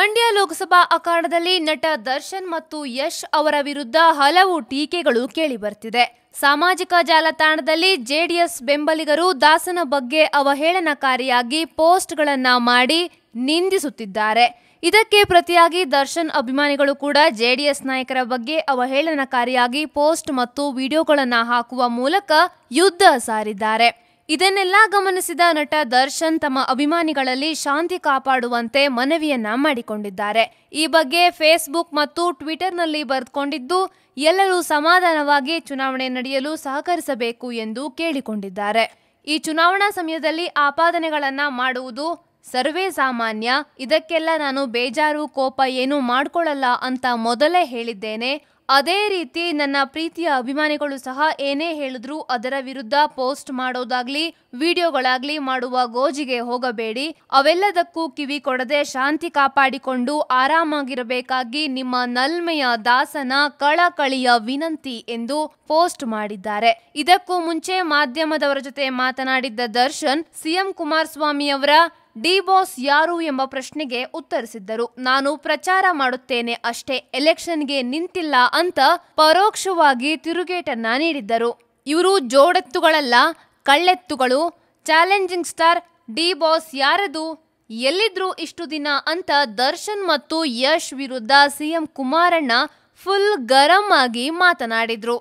ಮಂಡ್ಯ ಲೋಕಸಭಾ ಅಖಾಡದಲ್ಲಿ ನಟ ದರ್ಶನ್ ಮತ್ತು ಯಶ್ ಅವರ ವಿರುದ್ಧ ಹಲವು ಟೀಕೆಗಳು ಕೇಳಿಬರ್ತಿದೆ. ಸಾಮಾಜಿಕ ಜಾಲತಾಣದಲ್ಲಿ ಜೆಡಿಎಸ್ ಬೆಂಬಲಿಗರು ದಾಸನ ಬಗ್ಗೆ ಅವಹೇಳನಕಾರಿಯಾಗಿ ಪೋಸ್ಟ್ಗಳನ್ನ ಮಾಡಿ ನಿಂದಿಸುತ್ತಿದ್ದಾರೆ. ಇದಕ್ಕೆ ಪ್ರತಿಯಾಗಿ ದರ್ಶನ್ ಅಭಿಮಾನಿಗಳು ಕೂಡ ಜೆಡಿಎಸ್ ನಾಯಕರ ಬಗ್ಗೆ ಅವಹೇಳನಕಾರಿಯಾಗಿ ಪೋಸ್ಟ್ ಮತ್ತು ವಿಡಿಯೋಗಳನ್ನು ಹಾಕುವ ಮೂಲಕ ಯುದ್ಧ ಸಾರಿದ್ದಾರೆ. ಇದನ್ನೆಲ್ಲ ಗಮನಿಸಿದ ನಟ ದರ್ಶನ್ ತಮ್ಮ ಅಭಿಮಾನಿಗಳಲ್ಲಿ ಶಾಂತಿ ಕಾಪಾಡುವಂತೆ ಮನವಿಯನ್ನ ಮಾಡಿಕೊಂಡಿದ್ದಾರೆ. ಈ ಬಗ್ಗೆ ಫೇಸ್ಬುಕ್ ಮತ್ತು ಟ್ವಿಟರ್ನಲ್ಲಿ ಬರೆದುಕೊಂಡಿದ್ದು, ಎಲ್ಲರೂ ಸಮಾಧಾನವಾಗಿ ಚುನಾವಣೆ ನಡೆಯಲು ಸಹಕರಿಸಬೇಕು ಎಂದು ಕೇಳಿಕೊಂಡಿದ್ದಾರೆ. ಈ ಚುನಾವಣಾ ಸಮಯದಲ್ಲಿ ಆಪಾದನೆಗಳನ್ನ ಮಾಡುವುದು ಸರ್ವೇ ಸಾಮಾನ್ಯ. ಇದಕ್ಕೆಲ್ಲ ನಾನು ಬೇಜಾರು ಕೋಪ ಏನೂ ಮಾಡ್ಕೊಳ್ಳಲ್ಲ ಅಂತ ಮೊದಲೇ ಹೇಳಿದ್ದೇನೆ. ಅದೇ ರೀತಿ ನನ್ನ ಪ್ರೀತಿಯ ಅಭಿಮಾನಿಗಳು ಸಹ ಏನೇ ಹೇಳಿದ್ರು ಅದರ ವಿರುದ್ಧ ಪೋಸ್ಟ್ ಮಾಡೋದಾಗ್ಲಿ ವಿಡಿಯೋಗಳಾಗ್ಲಿ ಮಾಡುವ ಗೋಜಿಗೆ ಹೋಗಬೇಡಿ. ಅವೆಲ್ಲದಕ್ಕೂ ಕಿವಿ ಕೊಡದೆ ಶಾಂತಿ ಕಾಪಾಡಿಕೊಂಡು ಆರಾಮಾಗಿರಬೇಕಾಗಿ ನಿಮ್ಮ ನಲ್ಮೆಯ ದಾಸನ ಕಳಕಳಿಯ ವಿನಂತಿ ಎಂದು ಪೋಸ್ಟ್ ಮಾಡಿದ್ದಾರೆ. ಇದಕ್ಕೂ ಮುಂಚೆ ಮಾಧ್ಯಮದವರ ಜೊತೆ ಮಾತನಾಡಿದ್ದ ದರ್ಶನ್ ಸಿಎಂ ಕುಮಾರಸ್ವಾಮಿ ಅವರ ಡಿ ಬಾಸ್ ಯಾರು ಎಂಬ ಪ್ರಶ್ನೆಗೆ ಉತ್ತರಿಸಿದ್ದರು. ನಾನು ಪ್ರಚಾರ ಮಾಡುತ್ತೇನೆ ಅಷ್ಟೇ, ಎಲೆಕ್ಷನ್ಗೆ ನಿಂತಿಲ್ಲ ಅಂತ ಪರೋಕ್ಷವಾಗಿ ತಿರುಗೇಟನ್ನ ನೀಡಿದ್ದರು. ಇವರು ಜೋಡೆತ್ತುಗಳಲ್ಲ, ಕಳ್ಳೆತ್ತುಗಳು. ಚಾಲೆಂಜಿಂಗ್ ಸ್ಟಾರ್ ಡಿ ಬಾಸ್ ಯಾರದು, ಎಲ್ಲಿದ್ರು ಇಷ್ಟು ದಿನ ಅಂತ ದರ್ಶನ್ ಮತ್ತು ಯಶ್ ವಿರುದ್ಧ ಸಿಎಂ ಕುಮಾರಣ್ಣ ಫುಲ್ ಗರಂ ಆಗಿ ಮಾತನಾಡಿದ್ರು.